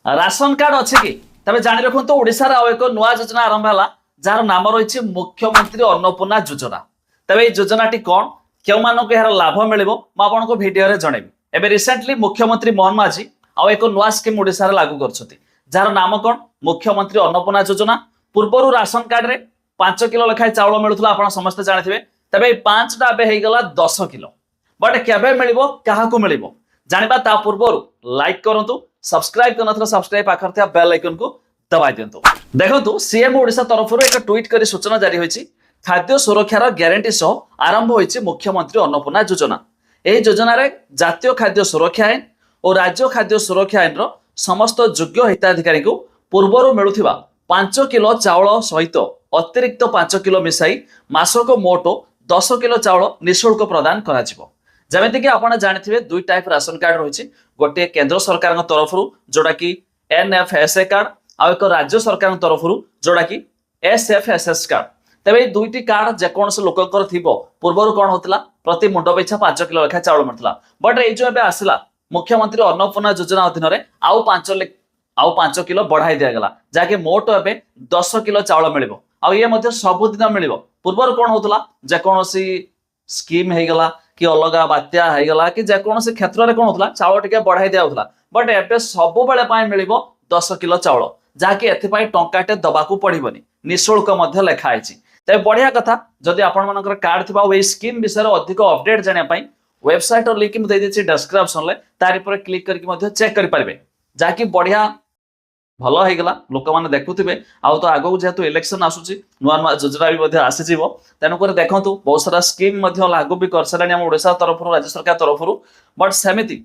Ration card अच्छे कि तबे जानी रखु ओडिशा रे एक नुआ योजना आरंभ है जार नाम रही मुख्यमंत्री अन्नपूर्णा योजना। तबे ये योजनाटी कौन क्यों मानक यार लाभ मिलिबो म आपनको वीडियो रे जणेबी। एबे रिसेंटली मुख्यमंत्री मोहन माझी आउ एक नुआ स्कीम ओडिशा रे लागू करछथि जार नाम कौन मुख्यमंत्री अन्नपूर्णा योजना। पूर्वरु राशन कार्ड रे 5 किलो लेखाय चाउल मिलुथला आपण समस्त जानिथिबे। तबे 5 टा बे हे गला 10 किलो बट केबे मिलिबो काहाकू मिलिबो जानिबा ता पूर्वरु लाइक करंतु सब्सक्राइब करनथला सब्सक्राइब पाखर थिया बेल आइकन को दबाइ दियंतु। देखंतु सीएम ओडिशा तरफरु एक ट्वीट करी सूचना जारी होईची खाद्य सुरक्षार ग्यारंटी सह आरंभ होईची मुख्यमंत्री अन्नपूर्णा योजना। एही योजना रे जातीय खाद्य सुरक्षा आईन और राज्य खाद्य सुरक्षा आईन रो समस्त योग्य हिताधिकारी को पूर्वरु मिलुथिबा 5 किलो चाउल सहित अतिरिक्त 5 किलो मिसाई मासक मोट 10 किलो चाउल निःशुल्क प्रदान करा जिवो। जमिति कि आपण जानिथिबे दुई टाइप राशन कार्ड रहिछि गोटे केंद्र सरकार तरफरु जोड़ा कि एनएफएसए कार्ड आ एक राज्य सरकार तरफरु जोड़ा कि एसएफएसएस कार्ड। तबे दुईटी कार्ड जेकोनस लोककर थिबो पूर्वरु कोन होतला प्रति मुंड पिछा 5 किलो लेखा चाउल मिलतला बट ए जो एबे आसला मुख्यमंत्री अन्नपूर्णा योजना अधीन रे आउ 5 किलो बढ़ाई दिया गला जाके मोट एबे 10 किलो चाउल मिलिबो आ ये मध्ये सबुदिन मिलिबो। पूर्वरु कोन होतला जेकोनसी स्कीम हे गला कि अलगा बात्या है गला कि जेकोनसी क्षेत्र रे कोन होतला चाउल टिके बढ़ाई दिया होतला बट एबे सब बेले पाए मिलिबो 10 किलो चाउल जाके एथि पाई टंकाटे दबाकू पड़िबनी निःशुल्क मध्ये लेखा आइछि। तबे बढ़िया कथा जदि आपण मानकर कार्ड थिबा ओई स्कीम विषय रे अधिक अपडेट जानिया पाई वेबसाइट और लिंक दे देछि डिस्क्रिप्शन ले तारि पर क्लिक करके मध्ये चेक करि पारबे जाकि बढ़िया भलो है गला लोक माने देखुथिबे। आउ तो आगो जेतु इलेक्शन आसुची नुआ नुआ योजना भी मध्ये आसी जीवो तेनु कर देखंतु बहुत सारा स्कीम मध्ये लागू भी करसलानी हम ओडिशा तरफरु राज्य सरकार तरफरु बट सेमिति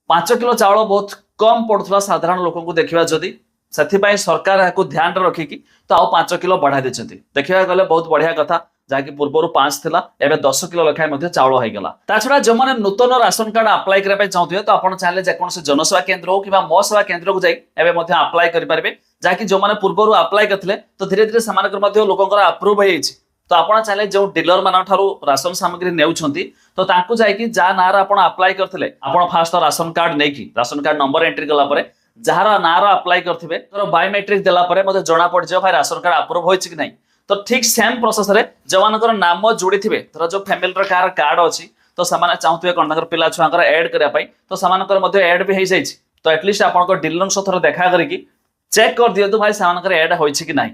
5 किलो चाउल बहुत कम पड़ुथला साधारण लोक को देखिबा जदी सेथिपाई सरकार याकू ध्यान रखिकी तो आउ 5 किलो बढ़ाई देछंती देखिबा गले बहुत बढ़िया कथा जाकि पूर्वरु 5 थिला एबे 10 किलो लेखाय मध्ये चाउल हो गला। ता छडा जो माने नूतन राशन कार्ड अप्लाई करबा चाहथिबे तो आपण चाहले जे कोनसे जनसेवा केंद्र हो किबा मो सेवा केंद्र को जाई एबे मध्ये अप्लाई करि पारबे जाकि जो माने पूर्वरु अप्लाई करथिले तो धीरे धीरे समानकर मध्ये लोकंकर अप्रूव होईछि तो आपण चाहले जो डीलर मानन थारु राशन सामग्री नेउछंती तो तांकू जाई कि जा नार आपण अप्लाई करथिले आपण फास्ट राशन कार्ड नै कि राशन कार्ड नंबर एंट्री कला परे जहार नार अप्लाई करथिबे तो बायोमेट्रिक देला परे मध्ये जणा पड़ जे भाई राशन कार्ड अप्रूव होईछि कि नै तो ठीक सेम प्रोसेस रे जवानकर नाम जोड़ी थिबे तर जो फैमिली र कार कार्ड अछि तो समान चाहथुबे कोनकर पिला छुआकर ऐड करया पई तो समानकर मध्ये ऐड भी हेइ जाइछि तो एटलीस्ट आपनको डीलर सथर देखा करी कि चेक कर दियतु भाई समानकर ऐड होइछि कि नै।